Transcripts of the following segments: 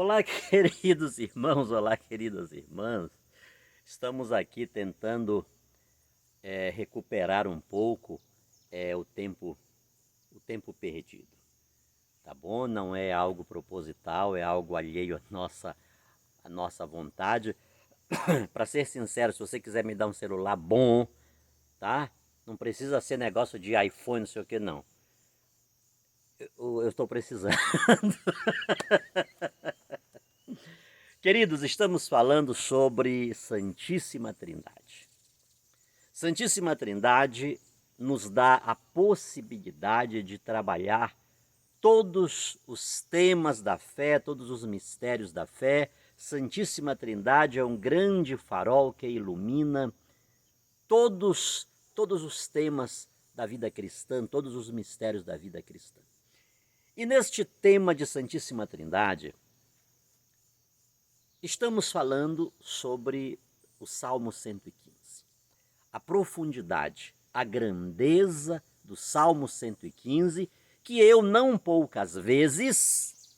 Olá, queridos irmãos, olá, queridas irmãs. Estamos aqui tentando recuperar um pouco o tempo perdido, tá bom? Não é algo proposital, é algo alheio à nossa vontade. Para ser sincero, se você quiser me dar um celular bom, tá? Não precisa ser negócio de iPhone, não sei o que, não. Eu estou precisando. Queridos, estamos falando sobre Santíssima Trindade. Santíssima Trindade nos dá a possibilidade de trabalhar todos os temas da fé, todos os mistérios da fé. Santíssima Trindade é um grande farol que ilumina todos os temas da vida cristã, todos os mistérios da vida cristã. E neste tema de Santíssima Trindade, estamos falando sobre o Salmo 115. A profundidade, a grandeza do Salmo 115, que eu não poucas vezes,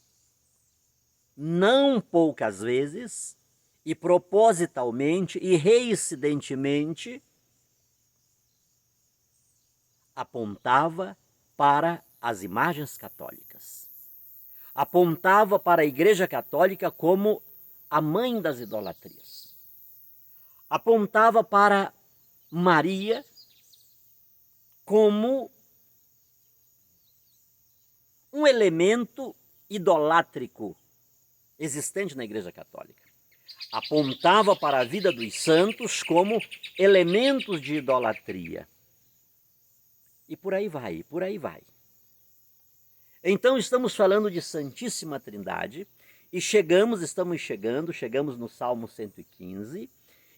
e propositalmente e reincidentemente, apontava para as imagens católicas. Apontava para a Igreja Católica como a mãe das idolatrias. Apontava para Maria como um elemento idolátrico existente na Igreja Católica. Apontava para a vida dos santos como elementos de idolatria. E por aí vai, por aí vai. Então estamos falando de Santíssima Trindade e estamos chegando no Salmo 115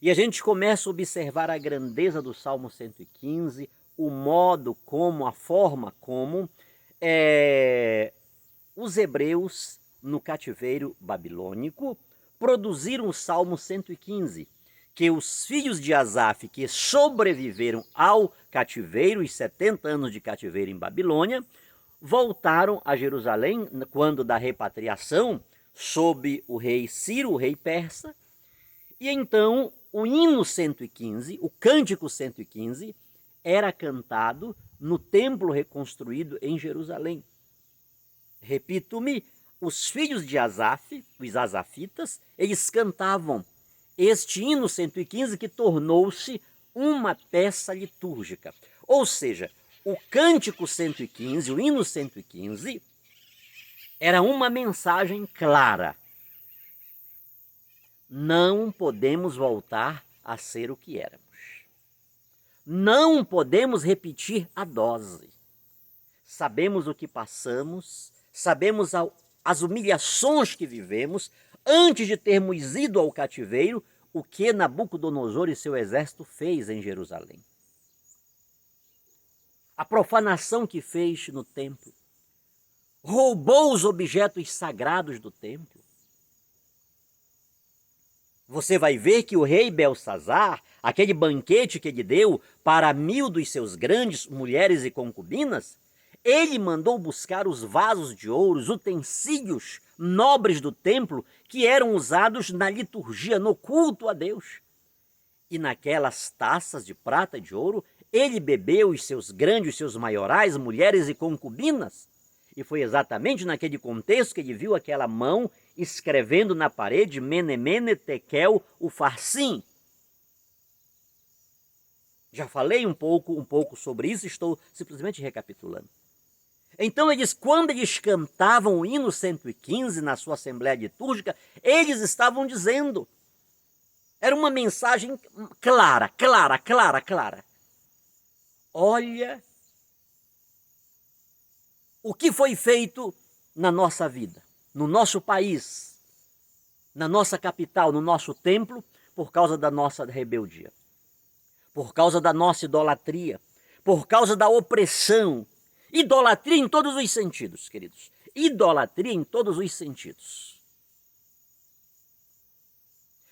e a gente começa a observar a grandeza do Salmo 115, o modo como, a forma como os hebreus no cativeiro babilônico produziram o Salmo 115, que os filhos de Asaf, que sobreviveram ao cativeiro, os 70 anos de cativeiro em Babilônia, voltaram a Jerusalém quando da repatriação, sob o rei Ciro, o rei persa, e então o hino 115, o cântico 115, era cantado no templo reconstruído em Jerusalém. Repito-me, os filhos de Asaf, os asafitas, eles cantavam este hino 115 que tornou-se uma peça litúrgica. Ou seja, o cântico 115, o hino 115, era uma mensagem clara. Não podemos voltar a ser o que éramos. Não podemos repetir a dose. Sabemos o que passamos, sabemos as humilhações que vivemos antes de termos ido ao cativeiro, o que Nabucodonosor e seu exército fez em Jerusalém. A profanação que fez no templo. Roubou os objetos sagrados do templo. Você vai ver que o rei Belsazar, aquele banquete que ele deu para 1000 dos seus grandes mulheres e concubinas, ele mandou buscar os vasos de ouro, os utensílios nobres do templo que eram usados na liturgia, no culto a Deus. E naquelas taças de prata e de ouro, ele bebeu os seus grandes, os seus maiorais, mulheres e concubinas. E foi exatamente naquele contexto que ele viu aquela mão escrevendo na parede Mene, Mene, Tekel, Ufarsim. Já falei um pouco sobre isso, estou simplesmente recapitulando. Então, quando eles cantavam o hino 115 na sua assembleia litúrgica, eles estavam dizendo, era uma mensagem clara. Olha o que foi feito na nossa vida, no nosso país, na nossa capital, no nosso templo, por causa da nossa rebeldia, por causa da nossa idolatria, por causa da opressão. Idolatria em todos os sentidos, queridos. Idolatria em todos os sentidos.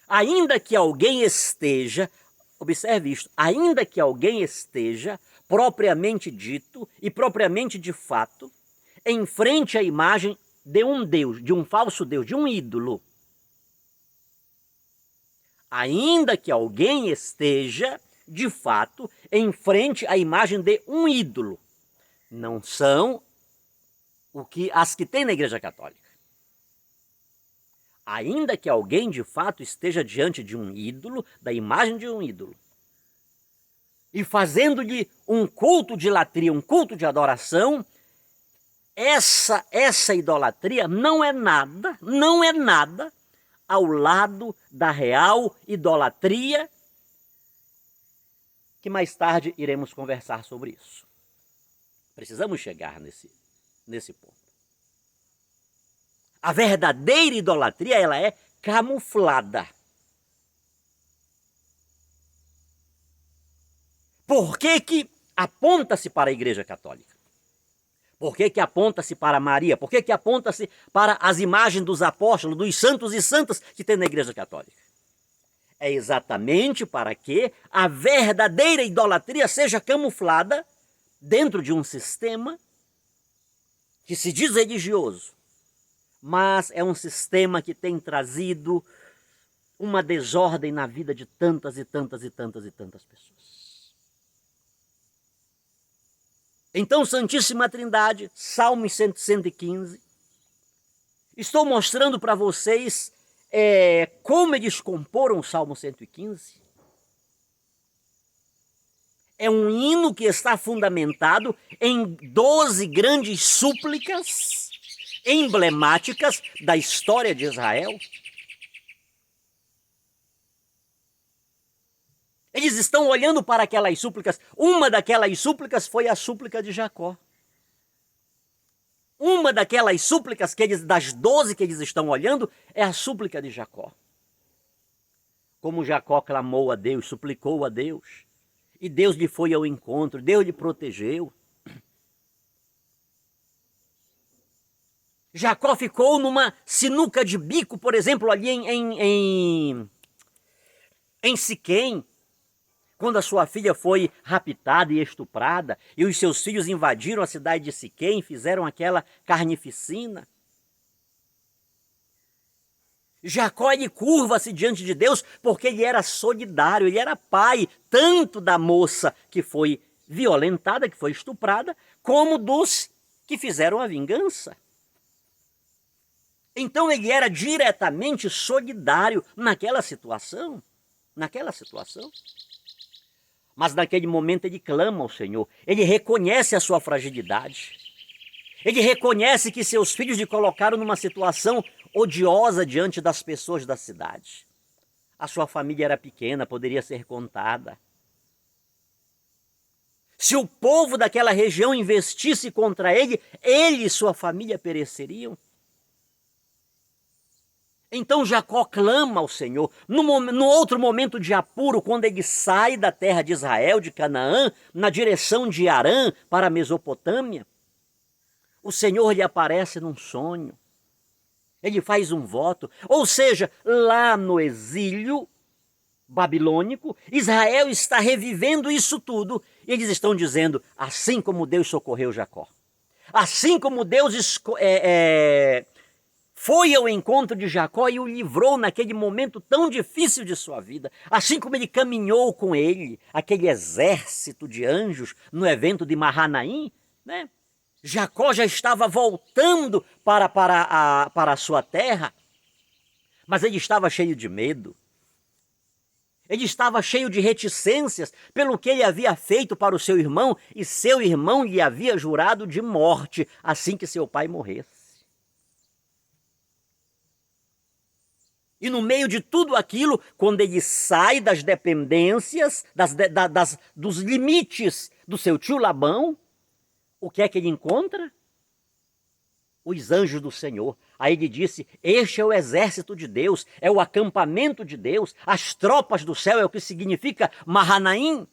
Ainda que alguém esteja, observe isto, ainda que alguém esteja, propriamente dito e propriamente de fato, em frente à imagem de um Deus, de um falso Deus, de um ídolo, ainda que alguém esteja, de fato, em frente à imagem de um ídolo, não são as que tem na Igreja Católica. Ainda que alguém, de fato, esteja diante de um ídolo, da imagem de um ídolo, e fazendo-lhe um culto de latria, um culto de adoração, essa idolatria não é nada ao lado da real idolatria, que mais tarde iremos conversar sobre isso. Precisamos chegar nesse ponto. A verdadeira idolatria, ela é camuflada. Por que aponta-se para a Igreja Católica? Por que aponta-se para Maria? Por que aponta-se para as imagens dos apóstolos, dos santos e santas que tem na Igreja Católica? É exatamente para que a verdadeira idolatria seja camuflada dentro de um sistema que se diz religioso, mas é um sistema que tem trazido uma desordem na vida de tantas e tantas e tantas e tantas pessoas. Então, Santíssima Trindade, Salmo 115, estou mostrando para vocês como eles comporam o Salmo 115. É um hino que está fundamentado em 12 grandes súplicas emblemáticas da história de Israel. Eles estão olhando para aquelas súplicas. Uma daquelas súplicas foi a súplica de Jacó. Uma daquelas súplicas das 12 que eles estão olhando é a súplica de Jacó. Como Jacó clamou a Deus, suplicou a Deus, e Deus lhe foi ao encontro, Deus lhe protegeu. Jacó ficou numa sinuca de bico, por exemplo, ali em Siquém, quando a sua filha foi raptada e estuprada, e os seus filhos invadiram a cidade de Siquém, fizeram aquela carnificina. Jacó, ele curva-se diante de Deus porque ele era solidário, ele era pai tanto da moça que foi violentada, que foi estuprada, como dos que fizeram a vingança. Então ele era diretamente solidário naquela situação. Mas naquele momento ele clama ao Senhor, ele reconhece a sua fragilidade, ele reconhece que seus filhos lhe colocaram numa situação odiosa diante das pessoas da cidade. A sua família era pequena, poderia ser contada. Se o povo daquela região investisse contra ele, ele e sua família pereceriam. Então Jacó clama ao Senhor. No outro momento de apuro, quando ele sai da terra de Israel, de Canaã, na direção de Harã, para a Mesopotâmia, o Senhor lhe aparece num sonho. Ele faz um voto. Ou seja, lá no exílio babilônico, Israel está revivendo isso tudo. E eles estão dizendo, assim como Deus socorreu Jacó, assim como Deus foi ao encontro de Jacó e o livrou naquele momento tão difícil de sua vida, assim como ele caminhou com ele, aquele exército de anjos, no evento de Mahanaim, né? Jacó já estava voltando para a sua terra, mas ele estava cheio de medo. Ele estava cheio de reticências pelo que ele havia feito para o seu irmão, e seu irmão lhe havia jurado de morte assim que seu pai morresse. E no meio de tudo aquilo, quando ele sai das dependências, dos limites do seu tio Labão, o que é que ele encontra? Os anjos do Senhor. Aí ele disse, este é o exército de Deus, é o acampamento de Deus, as tropas do céu, é o que significa Mahanaim.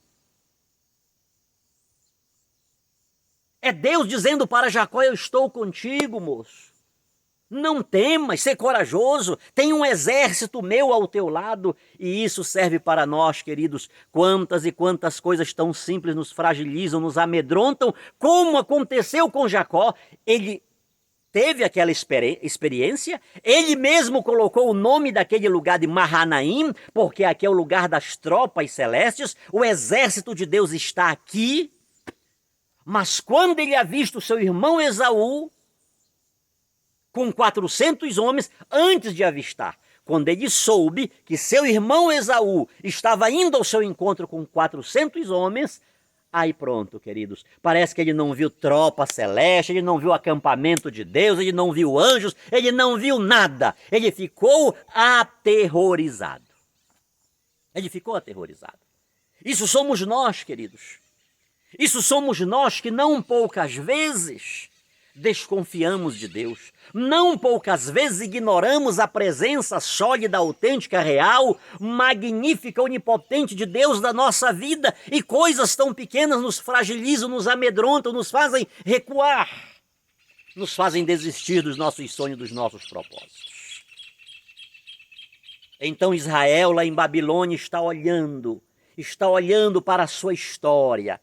É Deus dizendo para Jacó, eu estou contigo, moço. Não temas, ser corajoso, tem um exército meu ao teu lado. E isso serve para nós, queridos. Quantas e quantas coisas tão simples nos fragilizam, nos amedrontam, como aconteceu com Jacó. Ele teve aquela experiência, ele mesmo colocou o nome daquele lugar de Mahanaim, porque aqui é o lugar das tropas celestes, o exército de Deus está aqui. Mas quando ele avista o seu irmão Esaú, com 400 homens, antes de avistar, quando ele soube que seu irmão Esaú estava indo ao seu encontro com 400 homens, aí pronto, queridos, parece que ele não viu tropa celeste, ele não viu acampamento de Deus, ele não viu anjos, ele não viu nada. Ele ficou aterrorizado. Ele ficou aterrorizado. Isso somos nós, queridos. Isso somos nós que não poucas vezes desconfiamos de Deus. Não poucas vezes ignoramos a presença sólida, autêntica, real, magnífica, onipotente de Deus na nossa vida, e coisas tão pequenas nos fragilizam, nos amedrontam, nos fazem recuar, nos fazem desistir dos nossos sonhos, dos nossos propósitos. Então Israel, lá em Babilônia, está olhando para a sua história.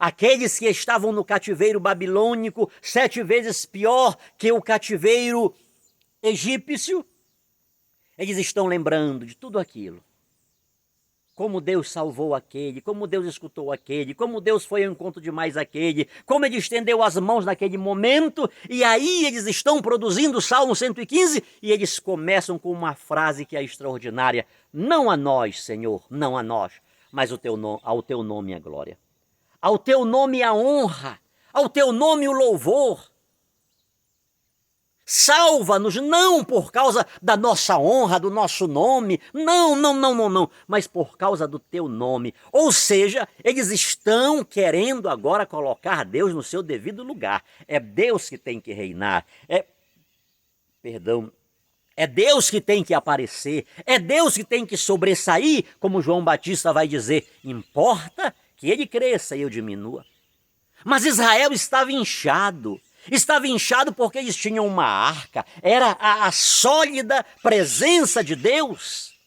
Aqueles que estavam no cativeiro babilônico, 7 vezes pior que o cativeiro egípcio, eles estão lembrando de tudo aquilo. Como Deus salvou aquele, como Deus escutou aquele, como Deus foi ao encontro de mais aquele, como ele estendeu as mãos naquele momento, e aí eles estão produzindo o Salmo 115, e eles começam com uma frase que é extraordinária: não a nós, Senhor, não a nós, mas ao teu nome a glória. Ao teu nome a honra, ao teu nome o louvor. Salva-nos não por causa da nossa honra, do nosso nome, não, mas por causa do teu nome. Ou seja, eles estão querendo agora colocar Deus no seu devido lugar. É Deus que tem que reinar, é Deus que tem que aparecer, é Deus que tem que sobressair, como João Batista vai dizer, importa que ele cresça e eu diminua. Mas Israel estava inchado porque eles tinham uma arca, era a sólida presença de Deus,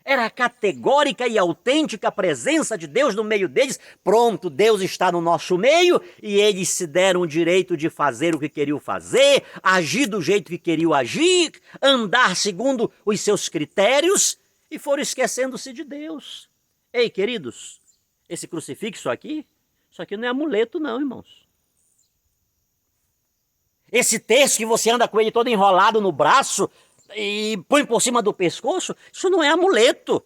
era a categórica e autêntica presença de Deus no meio deles. Pronto, Deus está no nosso meio, e eles se deram o direito de fazer o que queriam fazer, agir do jeito que queriam agir, andar segundo os seus critérios, e foram esquecendo-se de Deus. Ei, queridos, esse crucifixo aqui, isso aqui não é amuleto não, irmãos. Esse terço que você anda com ele todo enrolado no braço e põe por cima do pescoço, isso não é amuleto.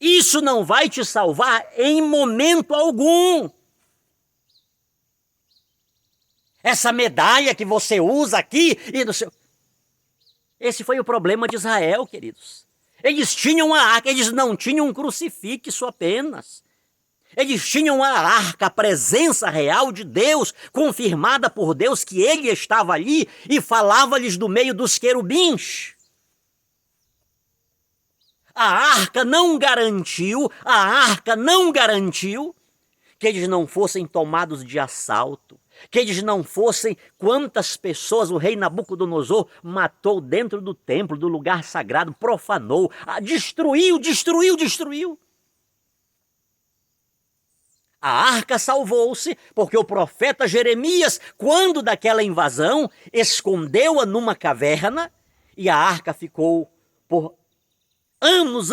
Isso não vai te salvar em momento algum. Essa medalha que você usa aqui e no seu... Esse foi o problema de Israel, queridos. Eles tinham a arca, eles não tinham um crucifixo apenas. Eles tinham a arca, a presença real de Deus, confirmada por Deus que ele estava ali e falava-lhes do meio dos querubins. A arca não garantiu que eles não fossem tomados de assalto, que eles não fossem quantas pessoas o rei Nabucodonosor matou dentro do templo, do lugar sagrado, profanou, destruiu. A arca salvou-se porque o profeta Jeremias, quando daquela invasão, escondeu-a numa caverna, e a arca ficou por anos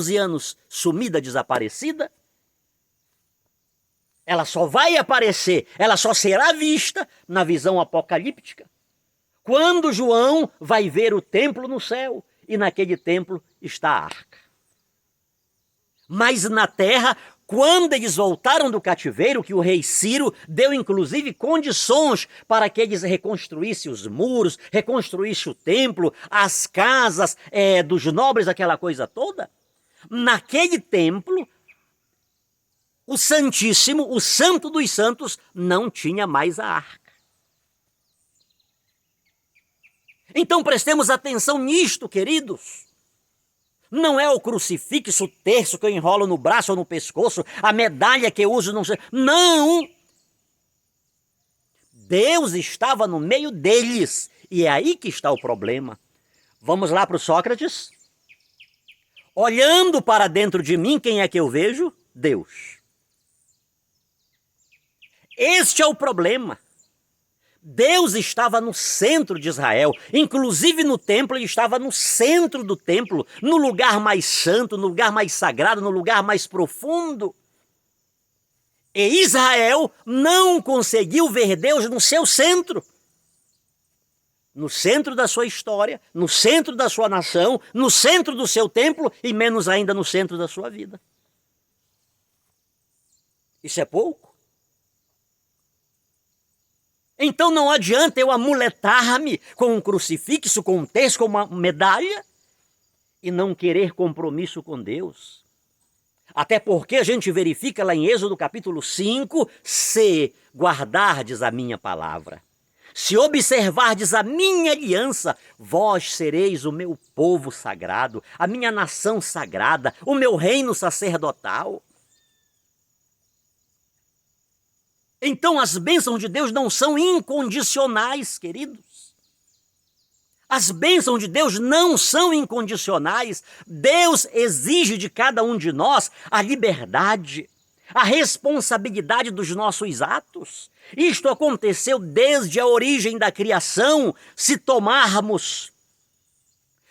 e anos sumida, desaparecida. Ela só vai aparecer, ela só será vista na visão apocalíptica, quando João vai ver o templo no céu, e naquele templo está a arca. Mas na terra, quando eles voltaram do cativeiro, que o rei Ciro deu inclusive condições para que eles reconstruíssem os muros, reconstruíssem o templo, as casas dos nobres, aquela coisa toda, naquele templo, o Santíssimo, o Santo dos Santos, não tinha mais a arca. Então prestemos atenção nisto, queridos. Não é o crucifixo, o terço que eu enrolo no braço ou no pescoço, a medalha que eu uso, não! Deus estava no meio deles, e é aí que está o problema. Vamos lá para o Sócrates? Olhando para dentro de mim, quem é que eu vejo? Deus. Este é o problema. Deus estava no centro de Israel, inclusive no templo, ele estava no centro do templo, no lugar mais santo, no lugar mais sagrado, no lugar mais profundo. E Israel não conseguiu ver Deus no seu centro. No centro da sua história, no centro da sua nação, no centro do seu templo e menos ainda no centro da sua vida. Isso é pouco? Então não adianta eu amuletar-me com um crucifixo, com um terço, com uma medalha e não querer compromisso com Deus. Até porque a gente verifica lá em Êxodo capítulo 5, se guardardes a minha palavra, se observardes a minha aliança, vós sereis o meu povo sagrado, a minha nação sagrada, o meu reino sacerdotal. Então as bênçãos de Deus não são incondicionais, queridos. As bênçãos de Deus não são incondicionais. Deus exige de cada um de nós a liberdade, a responsabilidade dos nossos atos. Isto aconteceu desde a origem da criação. Se tomarmos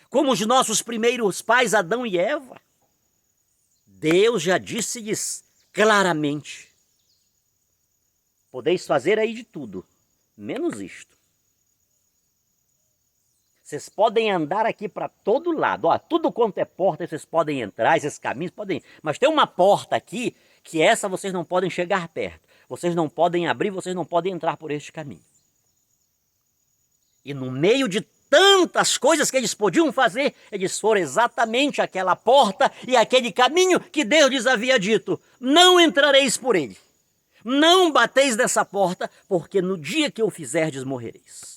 como os nossos primeiros pais, Adão e Eva, Deus já disse-lhes claramente: podeis fazer aí de tudo, menos isto. Vocês podem andar aqui para todo lado, ó, tudo quanto é porta, vocês podem entrar, esses caminhos podem... Mas tem uma porta aqui, que essa vocês não podem chegar perto. Vocês não podem abrir, vocês não podem entrar por este caminho. E no meio de tantas coisas que eles podiam fazer, eles foram exatamente aquela porta e aquele caminho que Deus lhes havia dito: não entrareis por ele. Não bateis nessa porta, porque no dia que eu fizerdes, morrereis.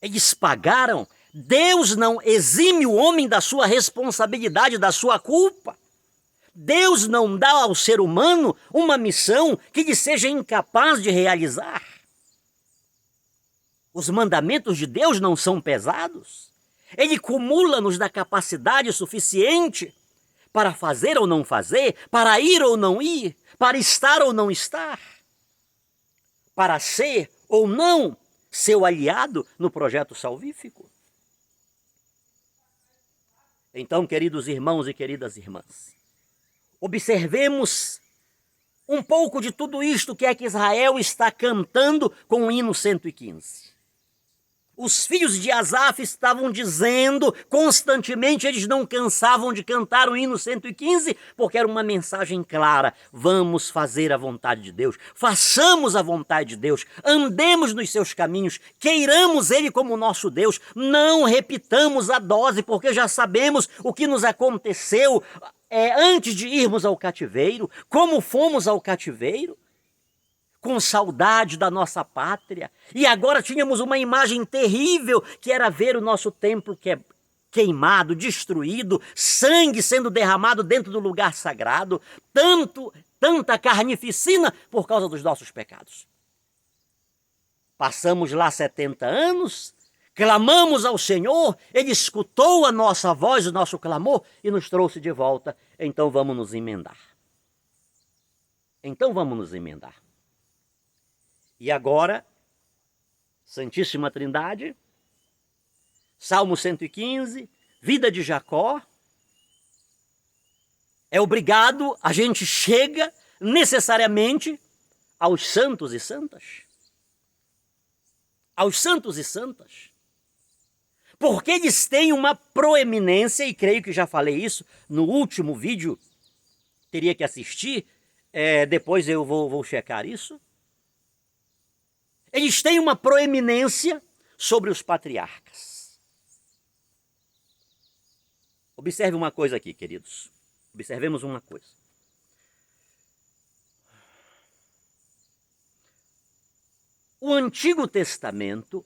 Eles pagaram. Deus não exime o homem da sua responsabilidade, da sua culpa. Deus não dá ao ser humano uma missão que lhe seja incapaz de realizar. Os mandamentos de Deus não são pesados. Ele cumula-nos da capacidade suficiente para fazer ou não fazer, para ir ou não ir, para estar ou não estar, para ser ou não seu aliado no projeto salvífico. Então, queridos irmãos e queridas irmãs, observemos um pouco de tudo isto que é que Israel está cantando com o hino 115. Os filhos de Asaf estavam dizendo constantemente, eles não cansavam de cantar o hino 115, porque era uma mensagem clara: vamos fazer a vontade de Deus, façamos a vontade de Deus, andemos nos seus caminhos, queiramos Ele como nosso Deus, não repitamos a dose, porque já sabemos o que nos aconteceu antes de irmos ao cativeiro, como fomos ao cativeiro, com saudade da nossa pátria, e agora tínhamos uma imagem terrível, que era ver o nosso templo queimado, destruído, sangue sendo derramado dentro do lugar sagrado, tanta carnificina por causa dos nossos pecados. Passamos lá 70 anos, clamamos ao Senhor, Ele escutou a nossa voz, o nosso clamor e nos trouxe de volta. Então vamos nos emendar. E agora, Santíssima Trindade, Salmo 115, vida de Jacó. É obrigado, a gente chega necessariamente aos santos e santas. Aos santos e santas. Porque eles têm uma proeminência, e creio que já falei isso no último vídeo, teria que assistir, depois eu vou checar isso. Eles têm uma proeminência sobre os patriarcas. Observe uma coisa aqui, queridos. Observemos uma coisa. O Antigo Testamento,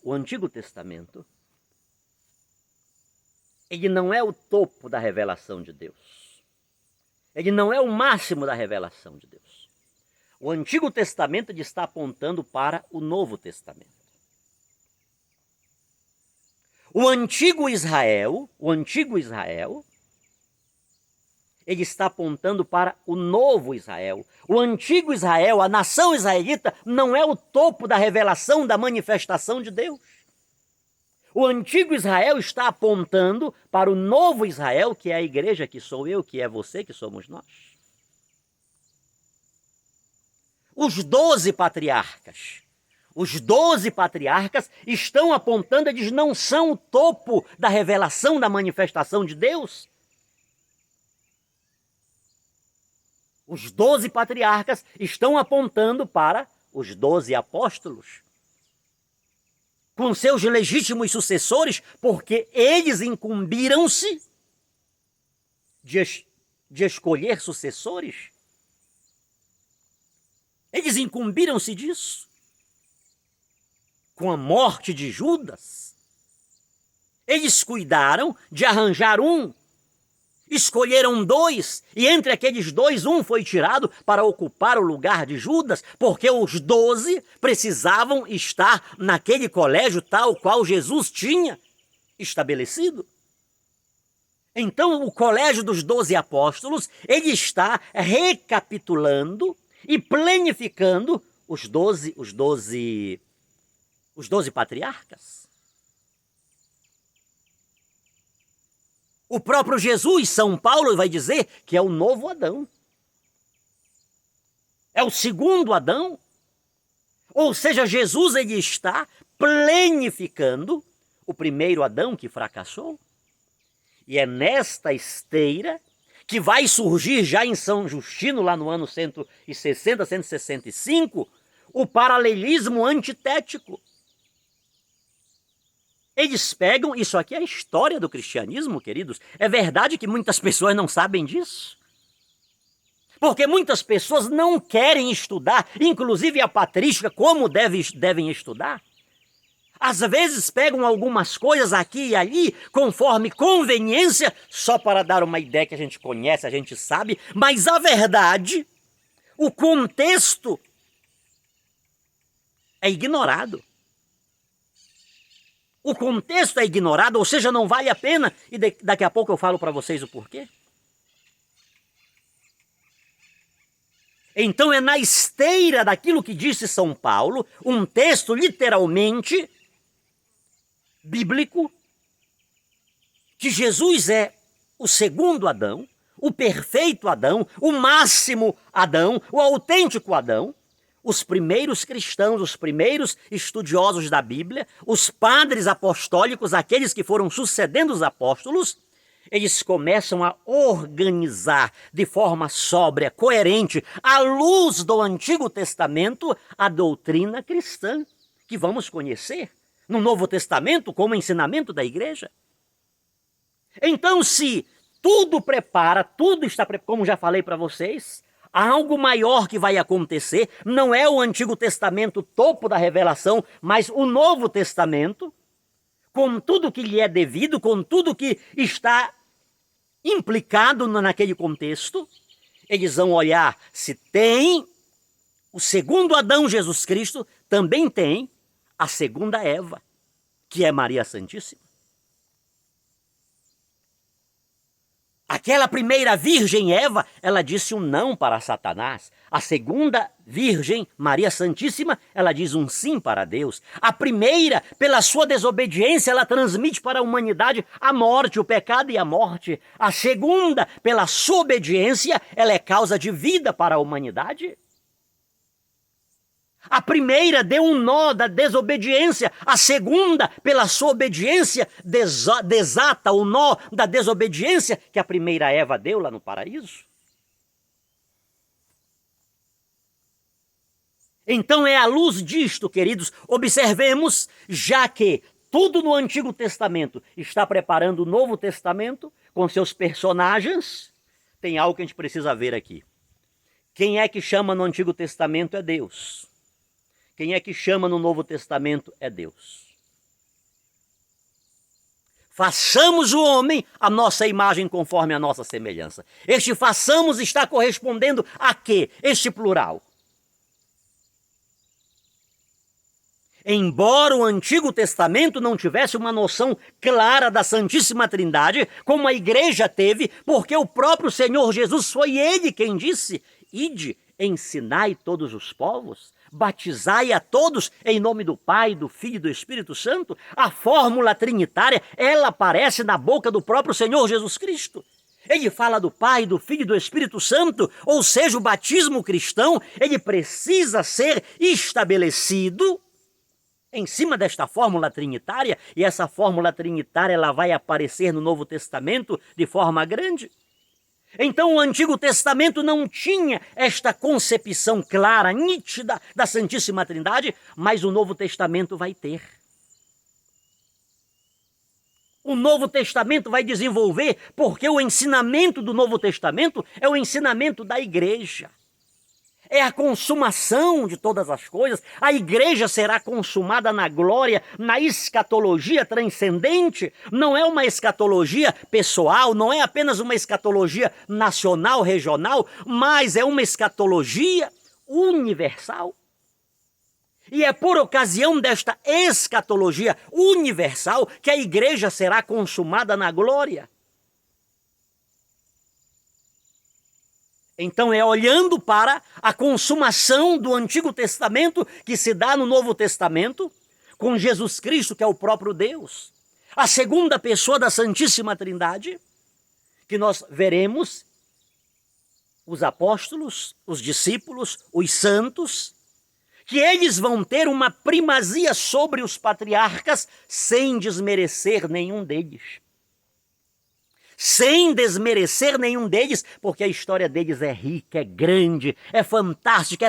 ele não é o topo da revelação de Deus. Ele não é o máximo da revelação de Deus. O Antigo Testamento está apontando para o Novo Testamento. O antigo Israel, ele está apontando para o novo Israel. O antigo Israel, a nação israelita, não é o topo da revelação, da manifestação de Deus. O antigo Israel está apontando para o novo Israel, que é a igreja, que sou eu, que é você, que somos nós. Os 12 patriarcas estão apontando, eles não são o topo da revelação, da manifestação de Deus. Os 12 patriarcas estão apontando para os 12 apóstolos, com seus legítimos sucessores, porque eles incumbiram-se de escolher sucessores. Eles incumbiram-se disso. Com a morte de Judas, eles cuidaram de arranjar um. Escolheram 2, e entre aqueles 2, um foi tirado para ocupar o lugar de Judas, porque os 12 precisavam estar naquele colégio tal qual Jesus tinha estabelecido. Então, o colégio dos 12 apóstolos, ele está recapitulando e planificando os 12 patriarcas. O próprio Jesus, São Paulo, vai dizer que é o novo Adão. É o segundo Adão. Ou seja, Jesus ele está planificando o primeiro Adão que fracassou. E é nesta esteira que vai surgir já em São Justino, lá no ano 160, 165, o paralelismo antitético. Eles pegam, isso aqui é a história do cristianismo, queridos. É verdade que muitas pessoas não sabem disso. Porque muitas pessoas não querem estudar, inclusive a patrística, como devem estudar. Às vezes pegam algumas coisas aqui e ali, conforme conveniência, só para dar uma ideia que a gente conhece, a gente sabe, mas a verdade, o contexto é ignorado. O contexto é ignorado, ou seja, não vale a pena, e daqui a pouco eu falo para vocês o porquê. Então é na esteira daquilo que disse São Paulo, um texto literalmente bíblico, que Jesus é o segundo Adão, o perfeito Adão, o máximo Adão, o autêntico Adão. Os primeiros cristãos, os primeiros estudiosos da Bíblia, os padres apostólicos, aqueles que foram sucedendo os apóstolos, eles começam a organizar de forma sóbria, coerente, à luz do Antigo Testamento, a doutrina cristã, que vamos conhecer no Novo Testamento como ensinamento da igreja. Então, se tudo prepara, tudo está preparado, como já falei para vocês, algo maior que vai acontecer, não é o Antigo Testamento topo da revelação, mas o Novo Testamento, com tudo que lhe é devido, com tudo que está implicado naquele contexto, eles vão olhar se tem o segundo Adão, Jesus Cristo, também tem a segunda Eva, que é Maria Santíssima. Aquela primeira virgem Eva, ela disse um não para Satanás. A segunda virgem, Maria Santíssima, ela diz um sim para Deus. A primeira, pela sua desobediência, ela transmite para a humanidade a morte, o pecado e a morte. A segunda, pela sua obediência, ela é causa de vida para a humanidade. A primeira deu um nó da desobediência, a segunda, pela sua obediência, desata o nó da desobediência que a primeira Eva deu lá no paraíso. Então é à luz disto, queridos, observemos, já que tudo no Antigo Testamento está preparando o Novo Testamento com seus personagens, tem algo que a gente precisa ver aqui. Quem é que chama no Antigo Testamento é Deus. Quem é que chama no Novo Testamento é Deus. Façamos o homem a nossa imagem conforme a nossa semelhança. Este façamos está correspondendo a quê? Este plural. Embora o Antigo Testamento não tivesse uma noção clara da Santíssima Trindade, como a igreja teve, porque o próprio Senhor Jesus foi ele quem disse: ide, ensinai todos os povos, batizai a todos em nome do Pai, do Filho e do Espírito Santo. A fórmula trinitária, ela aparece na boca do próprio Senhor Jesus Cristo. Ele fala do Pai, do Filho e do Espírito Santo, ou seja, o batismo cristão, ele precisa ser estabelecido em cima desta fórmula trinitária, e essa fórmula trinitária ela vai aparecer no Novo Testamento de forma grande. Então o Antigo Testamento não tinha esta concepção clara, nítida da Santíssima Trindade, mas o Novo Testamento vai ter. O Novo Testamento vai desenvolver, porque o ensinamento do Novo Testamento é o ensinamento da igreja. É a consumação de todas as coisas. A igreja será consumada na glória, na escatologia transcendente. Não é uma escatologia pessoal, não é apenas uma escatologia nacional, regional, mas é uma escatologia universal. E é por ocasião desta escatologia universal que a igreja será consumada na glória. Então é olhando para a consumação do Antigo Testamento que se dá no Novo Testamento, com Jesus Cristo, que é o próprio Deus, a segunda pessoa da Santíssima Trindade, que nós veremos os apóstolos, os discípulos, os santos, que eles vão ter uma primazia sobre os patriarcas sem desmerecer nenhum deles. Sem desmerecer nenhum deles, porque a história deles é rica, é grande, é fantástica, é